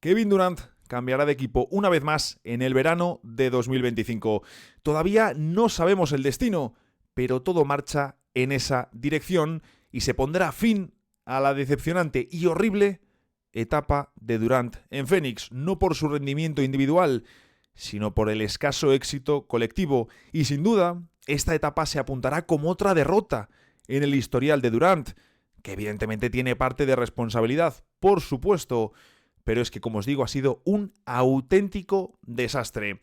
Kevin Durant cambiará de equipo una vez más en el verano de 2025. Todavía no sabemos el destino, pero todo marcha en esa dirección y se pondrá fin a la decepcionante y horrible etapa de Durant en Phoenix, no por su rendimiento individual, sino por el escaso éxito colectivo. Y sin duda, esta etapa se apuntará como otra derrota en el historial de Durant, que evidentemente tiene parte de responsabilidad, por supuesto, pero es que, como os digo, ha sido un auténtico desastre.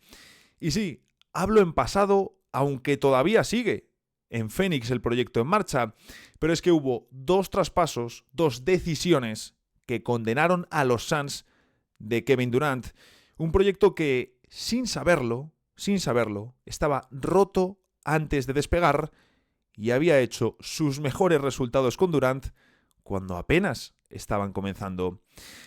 Y sí, hablo en pasado, aunque todavía sigue en Phoenix el proyecto en marcha, pero es que hubo dos traspasos, dos decisiones que condenaron a los Suns de Kevin Durant. Un proyecto que, sin saberlo, estaba roto antes de despegar y había hecho sus mejores resultados con Durant cuando apenas estaban comenzando.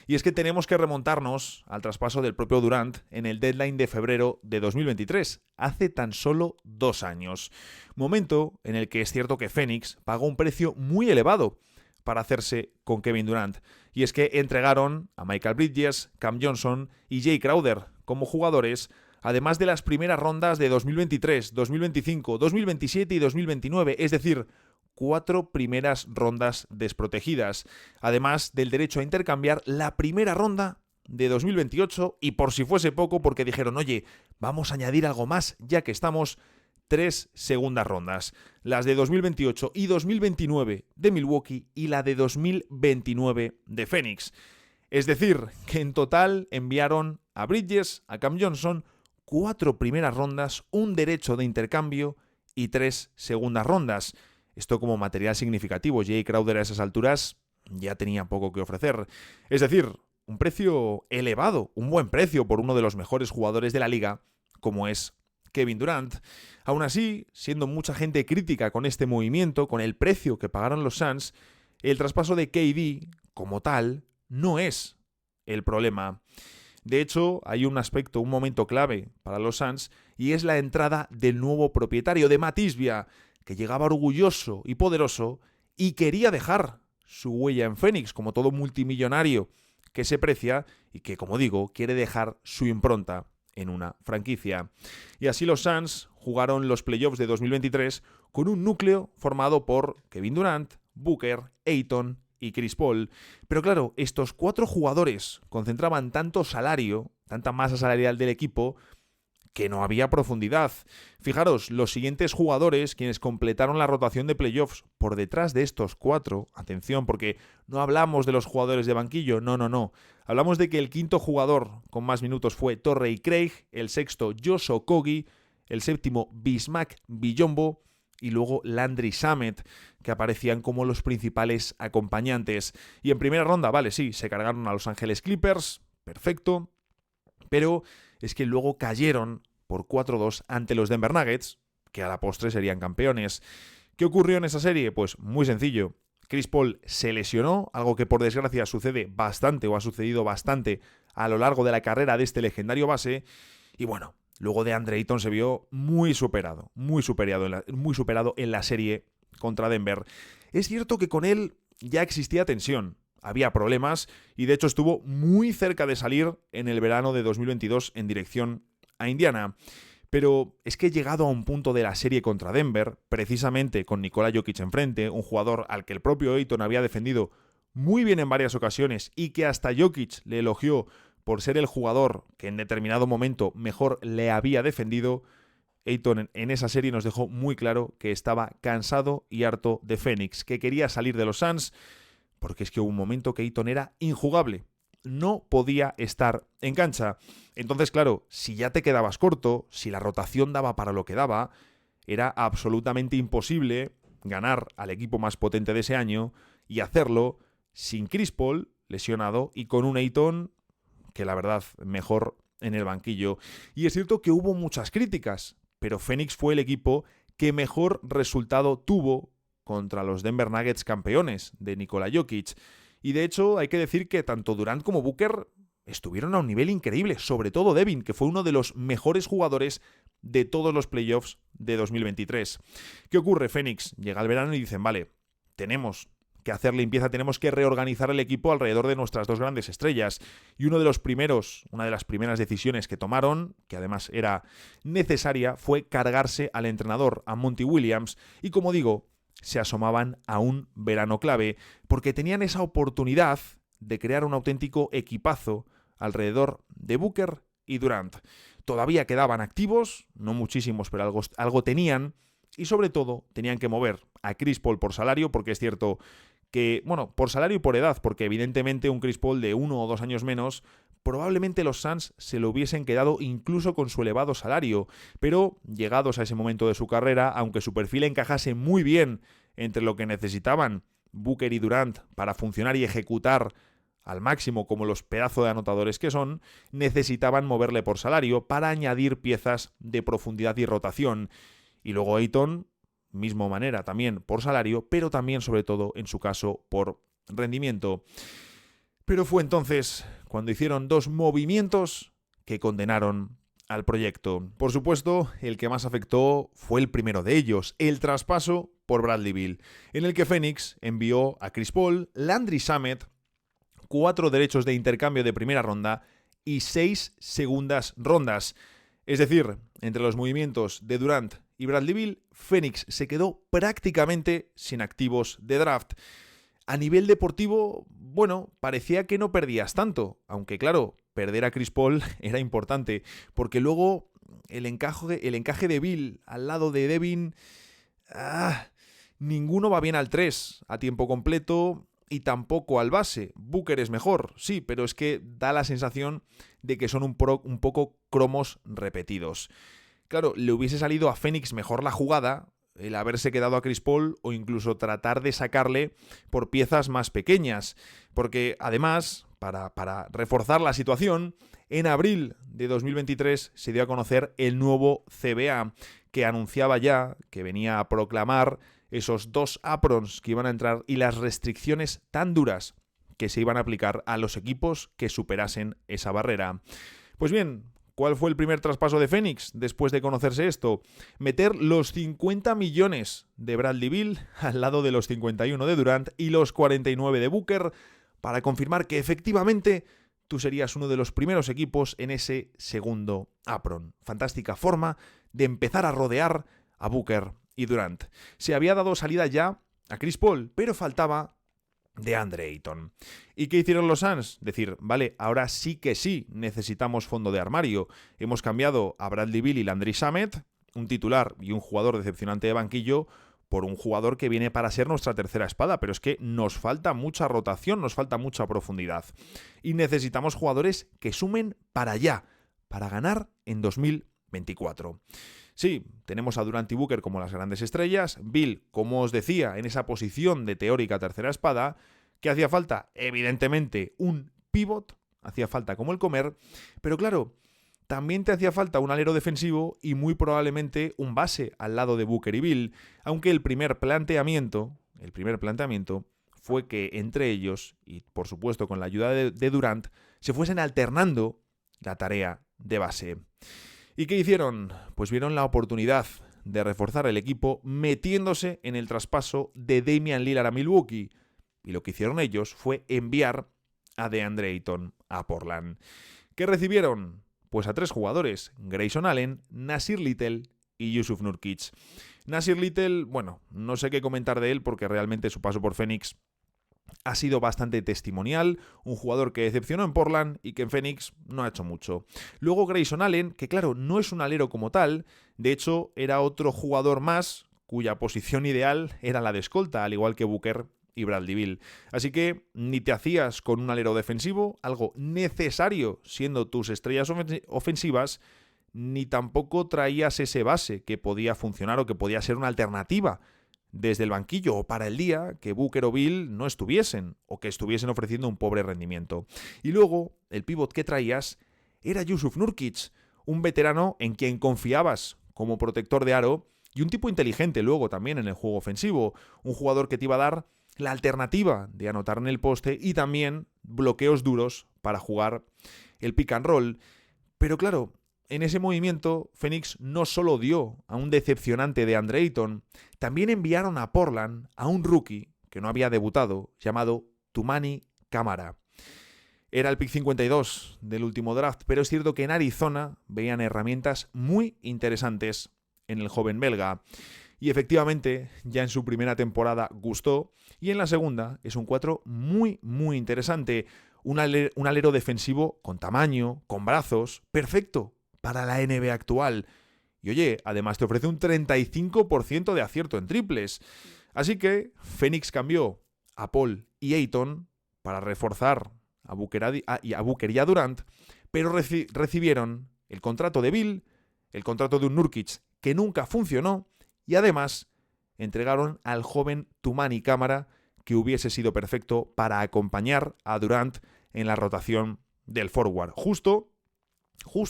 Y es que tenemos que remontarnos al traspaso del propio Durant en el deadline de febrero de 2023, hace tan solo 2 años. Momento en el que es cierto que Phoenix pagó un precio muy elevado para hacerse con Kevin Durant. Y es que entregaron a Michael Bridges, Cam Johnson y Jay Crowder como jugadores, además de las primeras rondas de 2023, 2025, 2027 y 2029, es decir, 4 primeras rondas desprotegidas, además del derecho a intercambiar la primera ronda de 2028 y, por si fuese poco, porque dijeron, oye, vamos a añadir algo más ya que estamos, 3 segundas rondas, las de 2028 y 2029 de Milwaukee y la de 2029 de Phoenix. Es decir, que en total enviaron a Bridges, a Cam Johnson, 4 primeras rondas, un derecho de intercambio y 3 segundas rondas. Esto como material significativo. Jay Crowder a esas alturas ya tenía poco que ofrecer. Es decir, un precio elevado, un buen precio por uno de los mejores jugadores de la liga, como es Kevin Durant. Aún así, siendo mucha gente crítica con este movimiento, con el precio que pagaron los Suns, el traspaso de KD, como tal, no es el problema. De hecho, hay un aspecto, un momento clave para los Suns, y es la entrada del nuevo propietario, de Matt Ishbia, que llegaba orgulloso y poderoso y quería dejar su huella en Phoenix, como todo multimillonario que se precia y que, como digo, quiere dejar su impronta en una franquicia. Y así los Suns jugaron los playoffs de 2023 con un núcleo formado por Kevin Durant, Booker, Ayton y Chris Paul. Pero claro, estos 4 jugadores concentraban tanto salario, tanta masa salarial del equipo, que no había profundidad. Fijaros, los siguientes jugadores, quienes completaron la rotación de playoffs por detrás de estos 4, atención, porque no hablamos de los jugadores de banquillo, no. Hablamos de que el quinto jugador con más minutos fue Torrey Craig, el sexto Josh Okogie, el séptimo Bismack Biyombo y luego Landry Shamet, que aparecían como los principales acompañantes. Y en primera ronda, vale, sí, se cargaron a Los Ángeles Clippers, perfecto, pero es que luego cayeron por 4-2 ante los Denver Nuggets, que a la postre serían campeones. ¿Qué ocurrió en esa serie? Pues muy sencillo. Chris Paul se lesionó, algo que por desgracia sucede bastante o ha sucedido bastante a lo largo de la carrera de este legendario base. Y bueno, luego DeAndre Ayton se vio muy superado en la serie contra Denver. Es cierto que con él ya existía tensión. Había problemas y de hecho estuvo muy cerca de salir en el verano de 2022 en dirección a Indiana. Pero es que llegado a un punto de la serie contra Denver, precisamente con Nikola Jokic enfrente, un jugador al que el propio Ayton había defendido muy bien en varias ocasiones y que hasta Jokic le elogió por ser el jugador que en determinado momento mejor le había defendido, Ayton en esa serie nos dejó muy claro que estaba cansado y harto de Phoenix, que quería salir de los Suns, porque es que hubo un momento que Ayton era injugable. No podía estar en cancha. Entonces, claro, si ya te quedabas corto, si la rotación daba para lo que daba, era absolutamente imposible ganar al equipo más potente de ese año y hacerlo sin Chris Paul lesionado y con un Ayton que la verdad mejor en el banquillo. Y es cierto que hubo muchas críticas, pero Phoenix fue el equipo que mejor resultado tuvo contra los Denver Nuggets campeones de Nikola Jokic. Y de hecho hay que decir que tanto Durant como Booker estuvieron a un nivel increíble, sobre todo Devin, que fue uno de los mejores jugadores de todos los playoffs de 2023. ¿Qué ocurre? Phoenix llega al verano y dicen, vale, tenemos que hacer limpieza, tenemos que reorganizar el equipo alrededor de nuestras dos grandes estrellas. Y una de las primeras decisiones que tomaron, que además era necesaria, fue cargarse al entrenador, a Monty Williams, y como digo, se asomaban a un verano clave, porque tenían esa oportunidad de crear un auténtico equipazo alrededor de Booker y Durant. Todavía quedaban activos, no muchísimos, pero algo tenían, y sobre todo tenían que mover a Chris Paul por salario, porque es cierto que, bueno, por salario y por edad, porque evidentemente un Chris Paul de 1 o 2 años menos, probablemente los Suns se lo hubiesen quedado incluso con su elevado salario, pero llegados a ese momento de su carrera, aunque su perfil encajase muy bien entre lo que necesitaban Booker y Durant para funcionar y ejecutar al máximo como los pedazos de anotadores que son, necesitaban moverle por salario para añadir piezas de profundidad y rotación. Y luego Ayton, mismo manera también por salario, pero también sobre todo en su caso por rendimiento. Pero fue entonces cuando hicieron dos movimientos que condenaron al proyecto. Por supuesto, el que más afectó fue el primero de ellos, el traspaso por Bradley Beal, en el que Phoenix envió a Chris Paul, Landry Shamet, 4 derechos de intercambio de primera ronda y 6 segundas rondas. Es decir, entre los movimientos de Durant y Bradley Beal, Phoenix se quedó prácticamente sin activos de draft. A nivel deportivo, bueno, parecía que no perdías tanto, aunque claro, perder a Chris Paul era importante, porque luego el encaje de Beal al lado de Devin, ninguno va bien al 3 a tiempo completo y tampoco al base. Booker es mejor, sí, pero es que da la sensación de que son un poco cromos repetidos. Claro, le hubiese salido a Phoenix mejor la jugada, el haberse quedado a Chris Paul o incluso tratar de sacarle por piezas más pequeñas, porque además, para reforzar la situación, en abril de 2023 se dio a conocer el nuevo CBA, que anunciaba ya que venía a proclamar esos 2 aprons que iban a entrar y las restricciones tan duras que se iban a aplicar a los equipos que superasen esa barrera. Pues bien, ¿cuál fue el primer traspaso de Phoenix después de conocerse esto? Meter los 50 millones de Bradley Beal al lado de los 51 de Durant y los 49 de Booker para confirmar que efectivamente tú serías uno de los primeros equipos en ese segundo apron. Fantástica forma de empezar a rodear a Booker y Durant. Se había dado salida ya a Chris Paul, pero faltaba DeAndre Ayton. ¿Y qué hicieron los Suns? Decir, vale, ahora sí que sí necesitamos fondo de armario. Hemos cambiado a Bradley Beal y Landry Shamet, un titular y un jugador decepcionante de banquillo, por un jugador que viene para ser nuestra tercera espada, pero es que nos falta mucha rotación, nos falta mucha profundidad. Y necesitamos jugadores que sumen para allá, para ganar en 2024. Sí, tenemos a Durant y Booker como las grandes estrellas, Beal, como os decía, en esa posición de teórica tercera espada. ¿Qué hacía falta? Evidentemente un pivot, hacía falta como el comer, pero claro, también te hacía falta un alero defensivo y muy probablemente un base al lado de Booker y Beal, aunque el primer planteamiento fue que entre ellos, y por supuesto con la ayuda de Durant, se fuesen alternando la tarea de base. ¿Y qué hicieron? Pues vieron la oportunidad de reforzar el equipo metiéndose en el traspaso de Damian Lillard a Milwaukee. Y lo que hicieron ellos fue enviar a DeAndre Ayton a Portland. ¿Qué recibieron? Pues a 3 jugadores, Grayson Allen, Nasir Little y Jusuf Nurkic. Nasir Little, bueno, no sé qué comentar de él porque realmente su paso por Phoenix ha sido bastante testimonial, un jugador que decepcionó en Portland y que en Phoenix no ha hecho mucho. Luego Grayson Allen, que claro, no es un alero como tal, de hecho era otro jugador más cuya posición ideal era la de escolta, al igual que Booker y Bradley Beal. Así que ni te hacías con un alero defensivo, algo necesario siendo tus estrellas ofensivas, ni tampoco traías ese base que podía funcionar o que podía ser una alternativa desde el banquillo o para el día que Booker o Beal no estuviesen o que estuviesen ofreciendo un pobre rendimiento. Y luego el pívot que traías era Jusuf Nurkic, un veterano en quien confiabas como protector de aro y un tipo inteligente luego también en el juego ofensivo, un jugador que te iba a dar la alternativa de anotar en el poste y también bloqueos duros para jugar el pick and roll. Pero claro, en ese movimiento Phoenix no solo dio a un decepcionante DeAndre Ayton, también enviaron a Portland a un rookie que no había debutado, llamado Toumani Camara. Era el pick 52 del último draft, pero es cierto que en Arizona veían herramientas muy interesantes en el joven belga. Y efectivamente, ya en su primera temporada gustó, y en la segunda es un 4 muy, muy interesante. Un alero defensivo con tamaño, con brazos, perfecto para la NBA actual. Y oye, además te ofrece un 35% de acierto en triples. Así que Phoenix cambió a Paul y Ayton para reforzar a Booker y a Durant, pero recibieron el contrato de Bill, el contrato de un Nurkic que nunca funcionó, y además entregaron al joven Toumani Camara, que hubiese sido perfecto para acompañar a Durant en la rotación del forward. Justo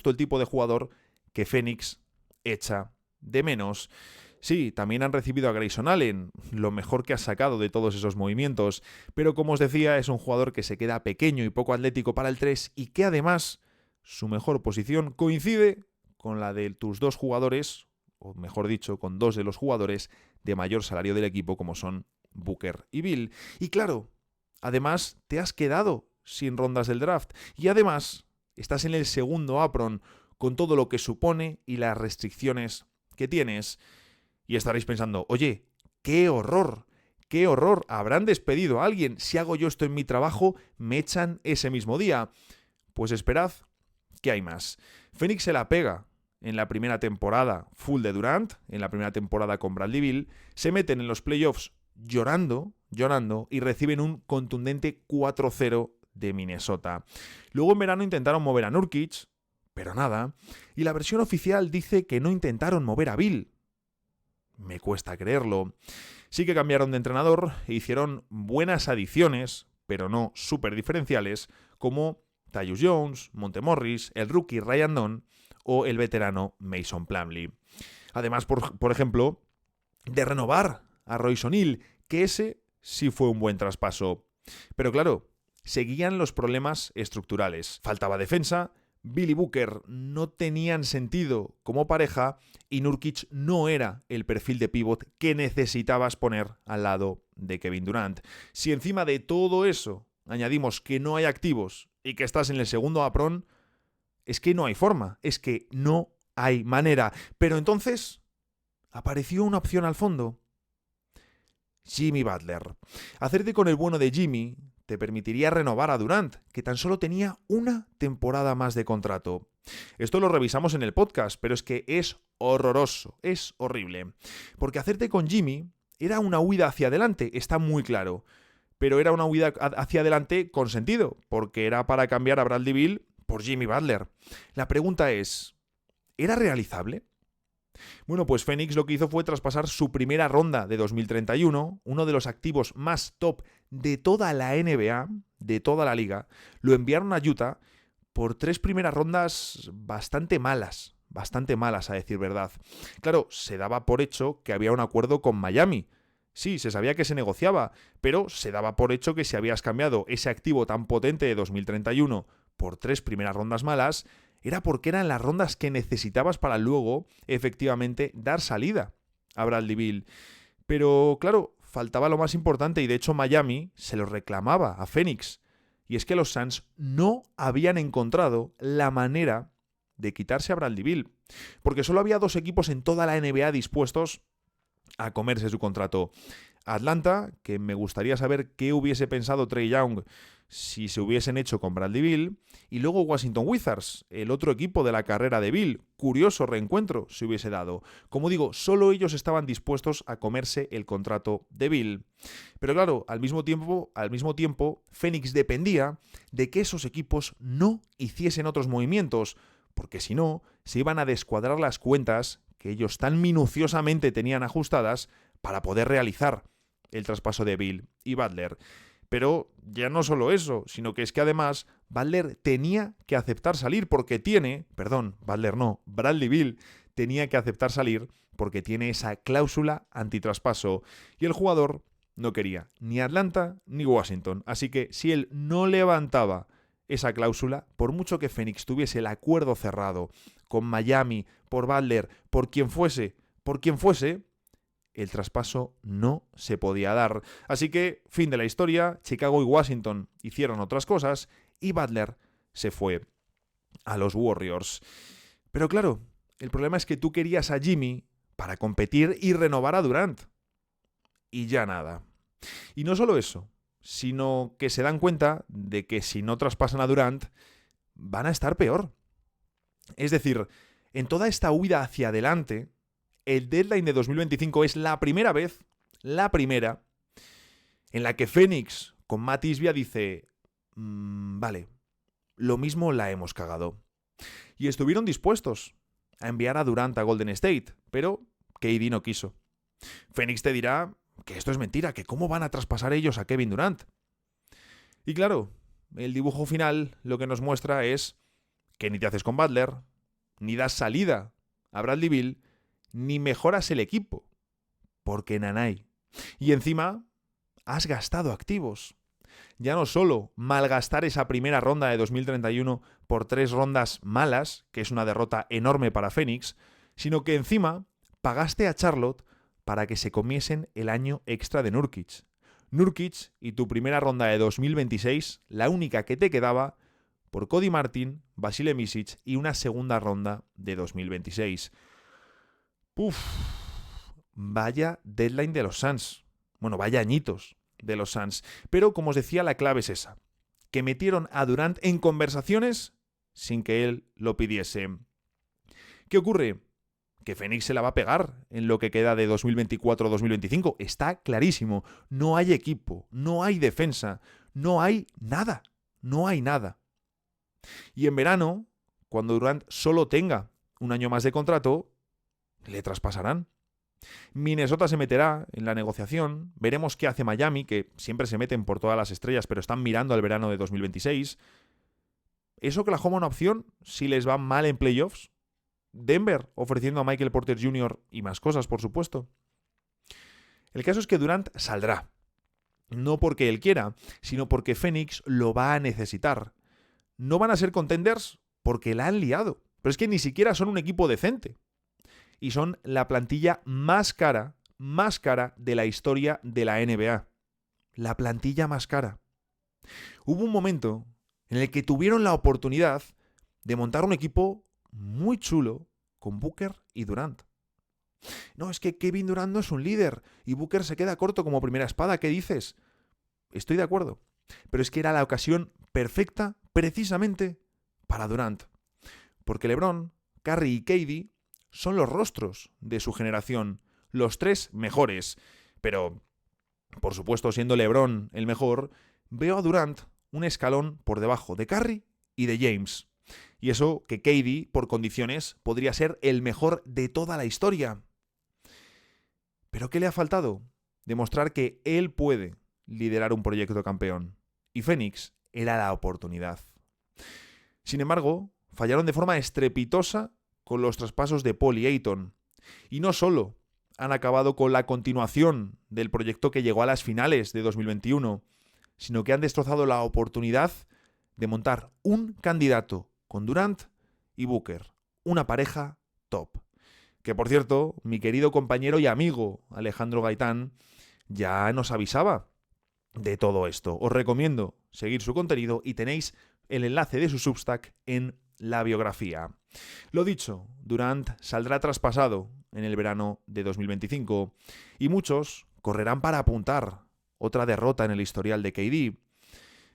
el tipo de jugador que Phoenix echa de menos. Sí, también han recibido a Grayson Allen, lo mejor que ha sacado de todos esos movimientos, pero como os decía, es un jugador que se queda pequeño y poco atlético para el 3 y que además su mejor posición coincide con la de tus dos jugadores, o mejor dicho, con dos de los jugadores de mayor salario del equipo, como son Booker y Bill. Y claro, además te has quedado sin rondas del draft y además estás en el segundo apron con todo lo que supone y las restricciones que tienes. Y estaréis pensando, oye, ¡qué horror! ¡Qué horror! ¿Habrán despedido a alguien? Si hago yo esto en mi trabajo, me echan ese mismo día. Pues esperad, que hay más. Phoenix se la pega en la primera temporada full de Durant, en la primera temporada con Bradley Beal, se meten en los playoffs llorando, y reciben un contundente 4-0 de Minnesota. Luego en verano intentaron mover a Nurkic, pero nada, y la versión oficial dice que no intentaron mover a Bill. Me cuesta creerlo. Sí que cambiaron de entrenador e hicieron buenas adiciones, pero no súper diferenciales, como Tyus Jones, Montemorris, el rookie Ryan Dunn o el veterano Mason Plumlee. Además, por ejemplo, de renovar a Royce O'Neal, que ese sí fue un buen traspaso. Pero claro, seguían los problemas estructurales. Faltaba defensa, Bill y Booker no tenían sentido como pareja y Nurkic no era el perfil de pívot que necesitabas poner al lado de Kevin Durant. Si encima de todo eso añadimos que no hay activos y que estás en el segundo apron, es que no hay forma, es que no hay manera. Pero entonces apareció una opción al fondo. Jimmy Butler. Hacerte con el bueno de Jimmy te permitiría renovar a Durant, que tan solo tenía una temporada más de contrato. Esto lo revisamos en el podcast, pero es que es horroroso, es horrible. Porque hacerte con Jimmy era una huida hacia adelante, está muy claro. Pero era una huida hacia adelante con sentido, porque era para cambiar a Bradley Beal por Jimmy Butler. La pregunta es, ¿era realizable? Bueno, pues Phoenix lo que hizo fue traspasar su primera ronda de 2031, uno de los activos más top de toda la NBA, de toda la liga, lo enviaron a Utah por 3 primeras rondas bastante malas a decir verdad. Claro, se daba por hecho que había un acuerdo con Miami. Sí, se sabía que se negociaba, pero se daba por hecho que si habías cambiado ese activo tan potente de 2031 por 3 primeras rondas malas, era porque eran las rondas que necesitabas para luego, efectivamente, dar salida a Bradley Beal. Pero, claro, faltaba lo más importante y de hecho Miami se lo reclamaba a Phoenix. Y es que los Suns no habían encontrado la manera de quitarse a Bradley Beal. Porque solo había 2 equipos en toda la NBA dispuestos a comerse su contrato. Atlanta, que me gustaría saber qué hubiese pensado Trae Young si se hubiesen hecho con Bradley Beal, y luego Washington Wizards, el otro equipo de la carrera de Beal. Curioso reencuentro se hubiese dado. Como digo, solo ellos estaban dispuestos a comerse el contrato de Beal. Pero claro, al mismo tiempo, Phoenix dependía de que esos equipos no hiciesen otros movimientos, porque si no, se iban a descuadrar las cuentas que ellos tan minuciosamente tenían ajustadas para poder realizar el traspaso de Beal y Butler. Pero ya no solo eso, sino que es que además Bradley tenía que aceptar salir porque Bradley Beal tenía que aceptar salir porque tiene esa cláusula antitraspaso y el jugador no quería ni Atlanta ni Washington. Así que si él no levantaba esa cláusula, por mucho que Phoenix tuviese el acuerdo cerrado con Miami, por Butler, por quien fuese, el traspaso no se podía dar. Así que, fin de la historia, Chicago y Washington hicieron otras cosas y Butler se fue a los Warriors. Pero claro, el problema es que tú querías a Jimmy para competir y renovar a Durant. Y ya nada. Y no solo eso, sino que se dan cuenta de que si no traspasan a Durant, van a estar peor. Es decir, en toda esta huida hacia adelante, el deadline de 2025 es la primera vez, en la que Phoenix con Matt Isbia dice, vale, lo mismo la hemos cagado. Y estuvieron dispuestos a enviar a Durant a Golden State, pero KD no quiso. Phoenix te dirá que esto es mentira, que cómo van a traspasar ellos a Kevin Durant. Y claro, el dibujo final lo que nos muestra es que ni te haces con Butler, ni das salida a Bradley Beal, ni mejoras el equipo, porque nanay. Y encima has gastado activos. Ya no solo malgastar esa primera ronda de 2031 por 3 rondas malas, que es una derrota enorme para Phoenix, sino que encima pagaste a Charlotte para que se comiesen el año extra de Nurkic. Nurkic y tu primera ronda de 2026, la única que te quedaba, por Cody Martin, Vasile Micic y una segunda ronda de 2026. Vaya deadline de los Suns. Bueno, vaya añitos de los Suns. Pero, como os decía, la clave es esa. Que metieron a Durant en conversaciones sin que él lo pidiese. ¿Qué ocurre? Que Phoenix se la va a pegar en lo que queda de 2024-2025. Está clarísimo. No hay equipo, no hay defensa, no hay nada. No hay nada. Y en verano, cuando Durant solo tenga un año más de contrato, le traspasarán. Minnesota se meterá en la negociación. Veremos qué hace Miami, que siempre se meten por todas las estrellas, pero están mirando al verano de 2026. ¿Es Oklahoma una opción si les va mal en playoffs? Denver ofreciendo a Michael Porter Jr. y más cosas, por supuesto. El caso es que Durant saldrá. No porque él quiera, sino porque Phoenix lo va a necesitar. No van a ser contenders porque la han liado. Pero es que ni siquiera son un equipo decente. Y son la plantilla más cara de la historia de la NBA. La plantilla más cara. Hubo un momento en el que tuvieron la oportunidad de montar un equipo muy chulo con Booker y Durant. No, es que Kevin Durant no es un líder y Booker se queda corto como primera espada. ¿Qué dices? Estoy de acuerdo. Pero es que era la ocasión perfecta precisamente para Durant. Porque LeBron, Curry y KD son los rostros de su generación, los 3 mejores. Pero, por supuesto, siendo LeBron el mejor, veo a Durant un escalón por debajo de Curry y de James. Y eso que KD, por condiciones, podría ser el mejor de toda la historia. ¿Pero qué le ha faltado? Demostrar que él puede liderar un proyecto campeón. Y Phoenix era la oportunidad. Sin embargo, fallaron de forma estrepitosa con los traspasos de Paul y Ayton. Y no solo han acabado con la continuación del proyecto que llegó a las finales de 2021, sino que han destrozado la oportunidad de montar un candidato con Durant y Booker, una pareja top. Que, por cierto, mi querido compañero y amigo Alejandro Gaitán ya nos avisaba de todo esto. Os recomiendo seguir su contenido y tenéis el enlace de su Substack en la biografía. Lo dicho, Durant saldrá traspasado en el verano de 2025 y muchos correrán para apuntar otra derrota en el historial de KD.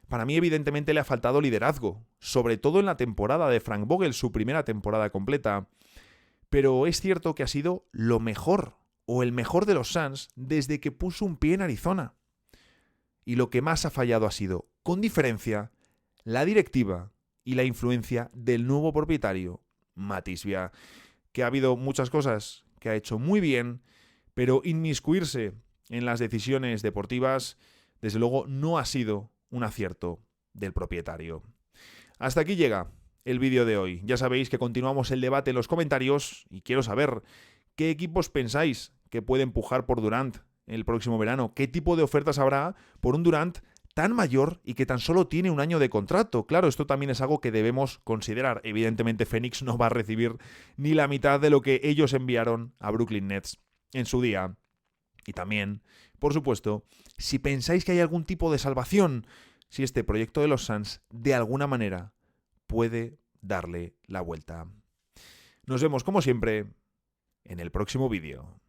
Para mí, evidentemente, le ha faltado liderazgo, sobre todo en la temporada de Frank Vogel, su primera temporada completa. Pero es cierto que ha sido lo mejor, o el mejor de los Suns, desde que puso un pie en Arizona. Y lo que más ha fallado ha sido, con diferencia, la directiva y la influencia del nuevo propietario, Matt Isbia, que ha habido muchas cosas que ha hecho muy bien, pero inmiscuirse en las decisiones deportivas, desde luego, no ha sido un acierto del propietario. Hasta aquí llega el vídeo de hoy. Ya sabéis que continuamos el debate en los comentarios y quiero saber qué equipos pensáis que puede empujar por Durant el próximo verano. ¿Qué tipo de ofertas habrá por un Durant tan mayor y que tan solo tiene un año de contrato? Claro, esto también es algo que debemos considerar. Evidentemente, Phoenix no va a recibir ni la mitad de lo que ellos enviaron a Brooklyn Nets en su día. Y también, por supuesto, si pensáis que hay algún tipo de salvación, si este proyecto de los Suns de alguna manera puede darle la vuelta. Nos vemos como siempre en el próximo vídeo.